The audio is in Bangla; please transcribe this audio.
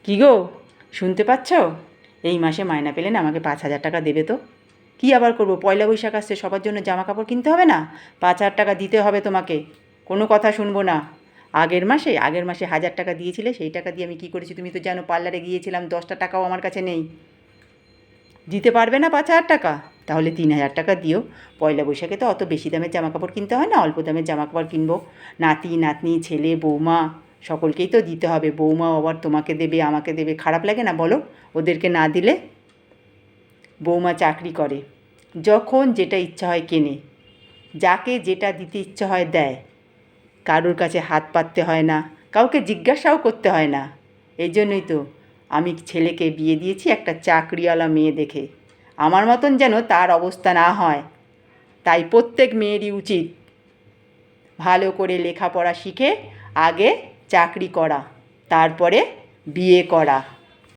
কী গো, শুনতে পাচ্ছ? এই মাসে মাইনা পেলে না আমাকে 5,000 টাকা দেবে তো? কী আবার করবো, পয়লা বৈশাখ আসছে, সবার জন্য জামা কাপড় কিনতে হবে না? 5,000 টাকা দিতে হবে তোমাকে, কোনো কথা শুনবো না। আগের মাসে 1,000 টাকা দিয়েছিলে, সেই টাকা দিয়ে আমি কী করেছি তুমি তো জানো, পার্লারে গিয়েছিলাম, 10টা টাকাও আমার কাছে নেই। দিতে পারবে না 5,000 টাকা? তাহলে 3,000 টাকা দিও। পয়লা বৈশাখে তো অত বেশি দামের জামা কাপড় কিনতে হয় না, অল্প দামের জামা কাপড় কিনবো। নাতি নাতনি, ছেলে বৌমা, সকলকেই তো দিতে হবে। বৌমাও আবার তোমাকে দেবে, আমাকে দেবে, খারাপ লাগে না বলো ওদেরকে না দিলে? বৌমা চাকরি করে, যখন যেটা ইচ্ছা হয় কেনে, যাকে যেটা দিতে ইচ্ছা হয় দেয়। কারোর কাছে হাত পাততে হয় না, কাউকে জিজ্ঞাসাও করতে হয় না। এই জন্যই তো আমি ছেলেকে বিয়ে দিয়েছি একটা চাকরিওয়ালা মেয়ে দেখে। আমার মতন যেন তার অবস্থা না হয়। তাই প্রত্যেক মেয়েরই উচিত ভালো করে লেখাপড়া শিখে আগে চাকরি করা, তারপরে বিয়ে করা।